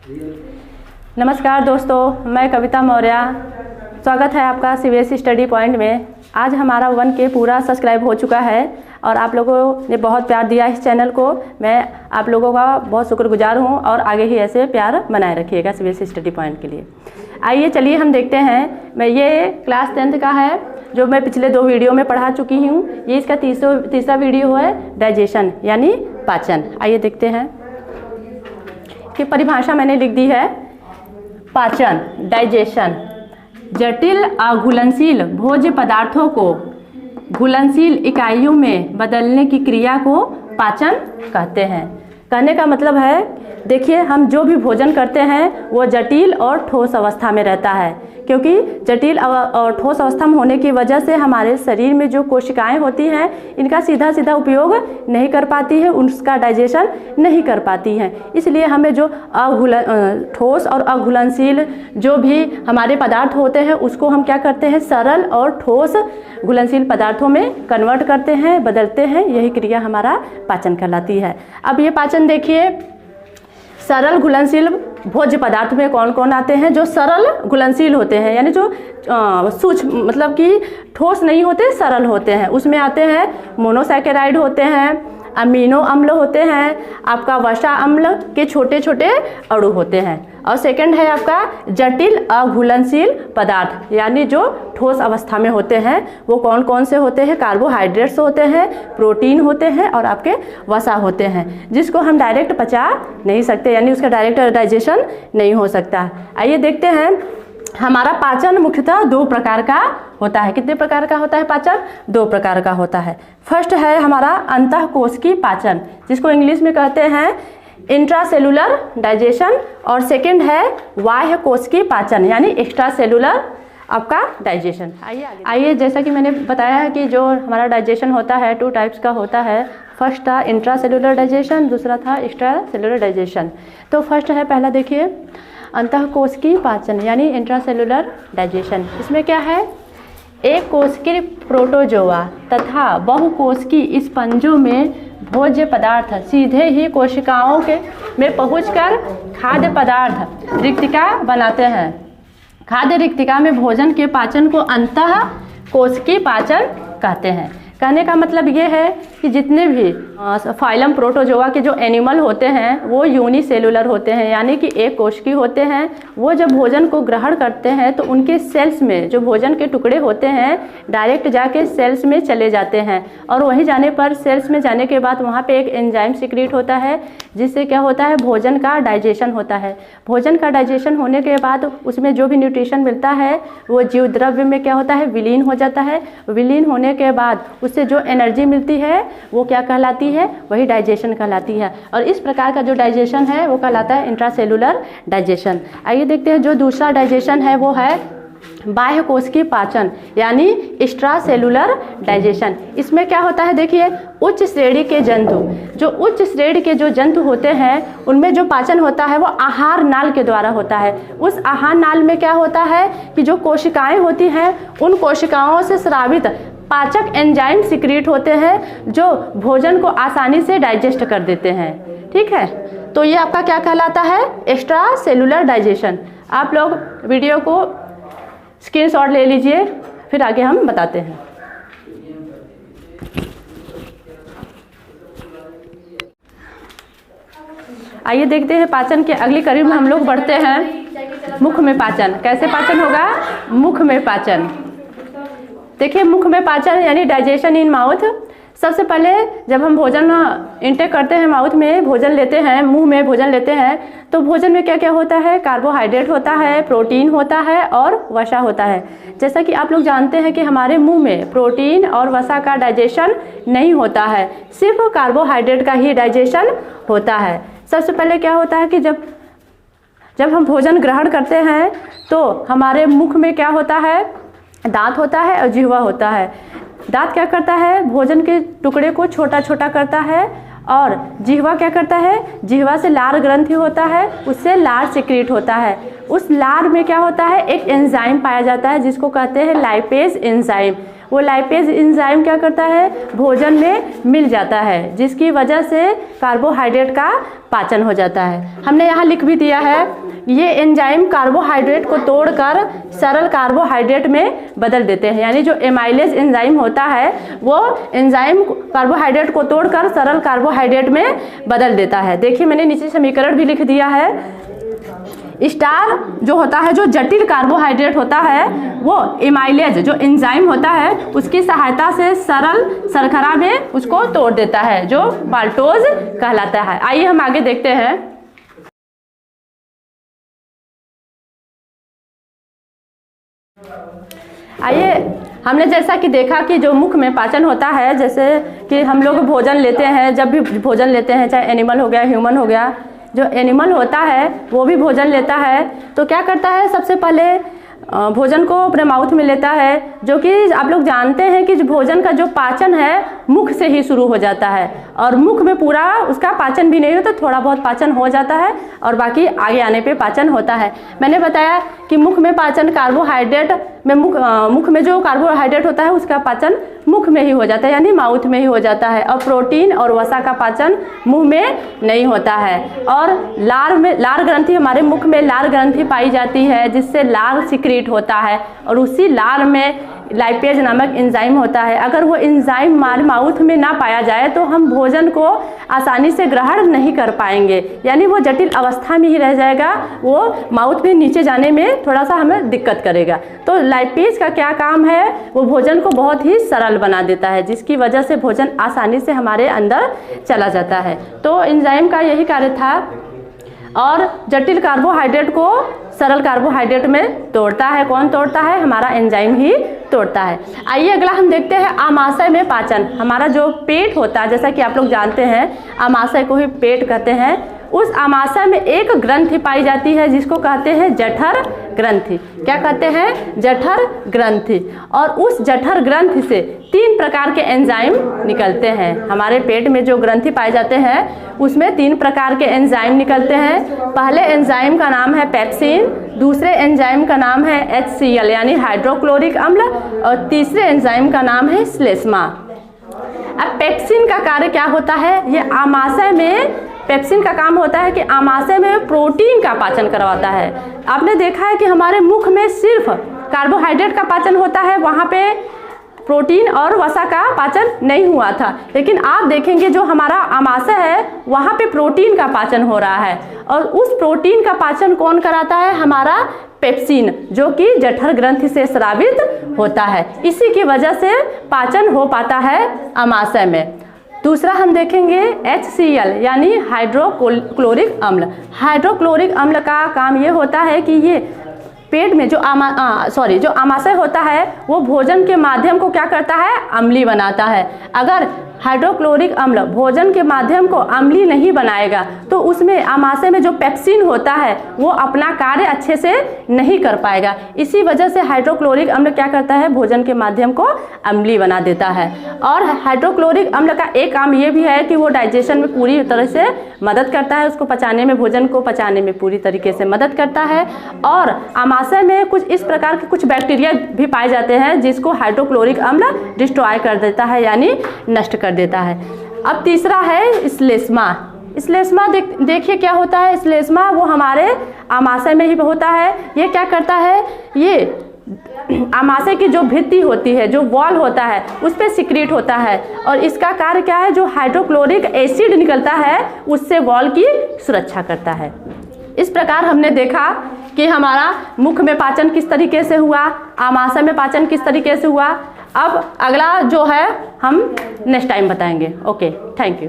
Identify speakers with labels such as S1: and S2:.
S1: नमस्कार दोस्तों, मैं कविता मौर्य। स्वागत है आपका सीबीएसई स्टडी पॉइंट में। आज हमारा 1K पूरा सब्सक्राइब हो चुका है और आप लोगों ने बहुत प्यार दिया इस चैनल को। मैं आप लोगों का बहुत शुक्रगुजार हूं और आगे ही ऐसे प्यार बनाए रखिएगा सीबीएसई स्टडी पॉइंट के लिए। आइए चलिए हम देखते हैं। मैं ये क्लास 10th का है जो मैं पिछले 2 वीडियो में पढ़ा चुकी हूँ। ये इसका तीसरा वीडियो है, डाइजेशन यानी पाचन। आइए देखते हैं कि परिभाषा मैंने लिख दी है। पाचन, डाइजेशन, जटिल अघुलनशील भोज्य पदार्थों को घुलनशील इकाइयों में बदलने की क्रिया को पाचन कहते हैं। कहने का मतलब है, देखिए हम जो भी भोजन करते हैं वो जटिल और ठोस अवस्था में रहता है, क्योंकि जटिल और ठोस अवस्था में होने की वजह से हमारे शरीर में जो कोशिकाएं होती हैं इनका सीधा सीधा उपयोग नहीं कर पाती है, उसका डाइजेशन नहीं कर पाती हैं। इसलिए हमें जो ठोस और अघुलनशील जो भी हमारे पदार्थ होते हैं उसको हम क्या करते हैं, सरल और ठोस घुलनशील पदार्थों में कन्वर्ट करते हैं, बदलते हैं। यही क्रिया हमारा पाचन कहलाती है। अब ये पाचन देखिए, सरल घुलनशील भोज्य पदार्थ में कौन कौन आते हैं? जो सरल घुलनशील होते हैं, यानी जो सूक्ष्म मतलब कि ठोस नहीं होते, सरल होते हैं। उसमें आते हैं मोनोसैकेराइड होते हैं, अमीनो अम्ल होते हैं, आपका वसा अम्ल के छोटे छोटे अणु होते हैं। और सेकंड है आपका जटिल अघुलनशील पदार्थ, यानी जो ठोस अवस्था में होते हैं। वो कौन कौन से होते हैं? कार्बोहाइड्रेट्स होते हैं, प्रोटीन होते हैं और आपके वसा होते हैं, जिसको हम डायरेक्ट पचा नहीं सकते, यानी उसका डायरेक्ट डाइजेशन नहीं हो सकता। आइए देखते हैं। हमारा पाचन मुख्यतः 2 प्रकार का होता है। कितने प्रकार का होता है पाचन? 2 प्रकार का होता है। फर्स्ट है हमारा अंतःकोशिकीय पाचन, जिसको इंग्लिश में कहते हैं इंट्रासेलुलर डाइजेशन, और सेकंड है बाह्य कोशिकीय पाचन यानी एक्स्ट्रा सेलुलर आपका डाइजेशन। आइए जैसा कि मैंने बताया है कि जो हमारा डाइजेशन होता है 2 टाइप्स का होता है। फर्स्ट था इंट्रासेलुलर डाइजेशन, दूसरा था एक्स्ट्रा सेलुलर डाइजेशन। तो फर्स्ट है, पहला देखिए, अंतःकोशिकीय पाचन यानी इंट्रासेलुलर डाइजेशन। इसमें क्या है, एक कोशिकीय प्रोटोजोआ तथा बहुकोशिकीय स्पंजों में भोज्य पदार्थ सीधे ही कोशिकाओं के में पहुंचकर खाद्य पदार्थ रिक्तिका बनाते हैं। खाद्य रिक्तिका में भोजन के पाचन को अंतःकोशिकीय पाचन कहते हैं। कहने का मतलब ये है कि जितने भी फाइलम प्रोटोजोआ के जो एनिमल होते हैं वो यूनिसेलुलर होते हैं, यानी कि एक कोशिकीय होते हैं। वो जब भोजन को ग्रहण करते हैं तो उनके सेल्स में जो भोजन के टुकड़े होते हैं डायरेक्ट जाके सेल्स में चले जाते हैं, और वहीं जाने पर सेल्स में जाने के बाद वहाँ पे एक एंजाइम सिक्रीट होता है, जिससे क्या होता है, भोजन का डाइजेशन होता है। भोजन का डाइजेशन होने के बाद उसमें जो भी न्यूट्रिशन मिलता है वो जीव द्रव्य में क्या होता है, विलीन हो जाता है। विलीन होने के बाद उससे जो एनर्जी मिलती है वो क्या कहलाती है, वही डाइजेशन कहलाती है। और इस प्रकार का जो डाइजेशन है वो कहलाता है इंट्रासेलुलर डाइजेशन। आइए देखते हैं, जो दूसरा डाइजेशन है वो है बाह्य कोशिकीय पाचन यानी एक्स्ट्रा सेलुलर डाइजेशन। इसमें क्या होता है, देखिए, उच्च श्रेणी के जंतु, जो उच्च श्रेणी के जो जंतु होते हैं उनमें जो पाचन होता है वो आहार नाल के द्वारा होता है। उस आहार नाल में क्या होता है कि जो कोशिकाएं होती हैं उन कोशिकाओं से स्रावित पाचक एंजाइम सिक्रीट होते हैं जो भोजन को आसानी से डाइजेस्ट कर देते हैं। ठीक है, तो ये आपका क्या कहलाता है, एक्स्ट्रा सेलुलर डाइजेशन। आप लोग वीडियो को स्क्रीनशॉट ले लीजिए, फिर आगे हम बताते हैं। आइए देखते हैं पाचन के अगली कड़ी में हम लोग बढ़ते हैं। मुख में पाचन। कैसे पाचन होगा? मुख में पाचन। देखिए, मुख में पाचन यानी डाइजेशन इन माउथ। सबसे पहले जब हम भोजन इंटेक करते हैं, माउथ में भोजन लेते हैं, मुंह में भोजन लेते हैं, तो भोजन में क्या क्या होता है, कार्बोहाइड्रेट होता है, प्रोटीन होता है और वसा होता है। जैसा कि आप लोग जानते हैं कि हमारे मुंह में प्रोटीन और वसा का डाइजेशन नहीं होता है, सिर्फ कार्बोहाइड्रेट का ही डाइजेशन होता है। सबसे पहले क्या होता है कि जब हम भोजन ग्रहण करते हैं तो हमारे मुख में क्या होता है, दांत होता है और जिह्वा होता है। दांत क्या करता है, भोजन के टुकड़े को छोटा छोटा करता है, और जिह्वा क्या करता है, जिह्वा से लार ग्रंथि होता है, उससे लार सिक्रीट होता है। उस लार में क्या होता है, एक एंजाइम पाया जाता है जिसको कहते हैं लाइपेज एंजाइम। वो लाइपेज एंजाइम क्या करता है, भोजन में मिल जाता है, जिसकी वजह से कार्बोहाइड्रेट का पाचन हो जाता है। हमने यहाँ लिख भी दिया है, ये एंजाइम कार्बोहाइड्रेट को तोड़कर सरल कार्बोहाइड्रेट में बदल देते हैं। यानी जो एमाइलेज एंजाइम होता है वो एंजाइम कार्बोहाइड्रेट को तोड़कर सरल कार्बोहाइड्रेट में बदल देता है। देखिए मैंने नीचे समीकरण भी लिख दिया है। स्टार जो होता है, जो जटिल कार्बोहाइड्रेट होता है, वो एमाइलेज जो एंजाइम होता है उसकी सहायता से सरल शर्करा में उसको तोड़ देता है, जो माल्टोज कहलाता है। आइए हम आगे देखते हैं। आइए, हमने जैसा कि देखा कि जो मुख में पाचन होता है, जैसे कि हम लोग भोजन लेते हैं, जब भी भोजन लेते हैं, चाहे एनिमल हो गया, ह्यूमन हो गया, जो एनिमल होता है वो भी भोजन लेता है तो क्या करता है, सबसे पहले भोजन को अपने माउथ में लेता है, जो कि आप लोग जानते हैं कि भोजन का जो पाचन है मुख से ही शुरू हो जाता है, और मुख में पूरा उसका पाचन भी नहीं होता, थोड़ा बहुत पाचन हो जाता है और बाकी आगे आने पे पाचन होता है। मैंने बताया कि मुख में पाचन कार्बोहाइड्रेट में मुख में जो कार्बोहाइड्रेट होता है उसका पाचन मुख में ही हो जाता है, यानी माउथ में ही हो जाता है, और प्रोटीन और वसा का पाचन मुंह में नहीं होता है। और लार ग्रंथि, हमारे मुख में लार ग्रंथि पाई जाती है, जिससे लार सिक्रीट होता है, और उसी लार में लाइपेज नामक एंजाइम होता है। अगर वो एंजाइम हमारे माउथ में ना पाया जाए तो हम भोजन को आसानी से ग्रहण नहीं कर पाएंगे, यानी वो जटिल अवस्था में ही रह जाएगा, वो माउथ में नीचे जाने में थोड़ा सा हमें दिक्कत करेगा। तो लाइपेज का क्या काम है, वो भोजन को बहुत ही सरल बना देता है, जिसकी वजह से भोजन आसानी से हमारे अंदर चला जाता है। तो एंजाइम का यही कार्य था, और जटिल कार्बोहाइड्रेट को सरल कार्बोहाइड्रेट में तोड़ता है। कौन तोड़ता है, हमारा एंजाइम ही तोड़ता है। आइए अगला हम देखते हैं आमाशय में पाचन। हमारा जो पेट होता है, जैसा कि आप लोग जानते हैं आमाशय को ही पेट कहते हैं, उस आमाशय में एक ग्रंथि पाई जाती है जिसको कहते हैं जठर ग्रंथि। क्या कहते हैं, जठर ग्रंथि। और उस जठर ग्रंथि से 3 प्रकार के एंजाइम निकलते हैं। हमारे पेट में जो ग्रंथि पाए जाते हैं उसमें 3 प्रकार के एंजाइम निकलते हैं। पहले एंजाइम का नाम है पेप्सिन, दूसरे एंजाइम का नाम है HCl यानी हाइड्रोक्लोरिक अम्ल, और तीसरे एंजाइम का नाम है श्लेष्मा। अब पेप्सिन का कार्य क्या होता है, ये आमाशय में पेप्सिन का काम होता है कि आमाशय में प्रोटीन का पाचन करवाता है। आपने देखा है कि हमारे मुख में सिर्फ कार्बोहाइड्रेट का पाचन होता है, वहाँ पे प्रोटीन और वसा का पाचन नहीं हुआ था, लेकिन आप देखेंगे जो हमारा आमाशय है वहाँ पे प्रोटीन का पाचन हो रहा है, और उस प्रोटीन का पाचन कौन कराता है, हमारा पेप्सिन, जो कि जठर ग्रंथि से स्रावित होता है। इसी की वजह से पाचन हो पाता है आमाशय में। दूसरा हम देखेंगे HCl यानी हाइड्रोक्लोरिक अम्ल। हाइड्रोक्लोरिक अम्ल का काम ये होता है कि ये पेट में जो जो आमाशय होता है वो भोजन के माध्यम को क्या करता है, अम्लीय बनाता है। अगर हाइड्रोक्लोरिक अम्ल भोजन के माध्यम को अम्लीय नहीं बनाएगा तो उसमें आमाशय में जो पेप्सिन होता है वो अपना कार्य अच्छे से नहीं कर पाएगा। इसी वजह से हाइड्रोक्लोरिक अम्ल क्या करता है, भोजन के माध्यम को अम्लीय बना देता है। और हाइड्रोक्लोरिक अम्ल का एक काम ये भी है कि वो डाइजेशन में पूरी तरह से मदद करता है, उसको पचाने में, भोजन को पचाने में पूरी तरीके से मदद करता है। और आमाशय में कुछ इस प्रकार के कुछ बैक्टीरिया भी पाए जाते हैं जिसको हाइड्रोक्लोरिक अम्ल डिस्ट्रॉय कर देता है, यानी नष्ट कर देता है। अब तीसरा है श्लेष्मा। श्लेष्मा देखिए क्या होता है, श्लेष्मा वो हमारे आमाशय में ही होता है। ये क्या करता है, ये आमाशय की जो भित्ति होती है, जो वॉल होता है, उस पर सिक्रीट होता है, और इसका कार्य क्या है, जो हाइड्रोक्लोरिक एसिड निकलता है उससे वॉल की सुरक्षा करता है। इस प्रकार हमने देखा कि हमारा मुख में पाचन किस तरीके से हुआ, आमाशय में पाचन किस तरीके से हुआ। अब अगला जो है हम नेक्स्ट टाइम बताएंगे। Okay, thank you.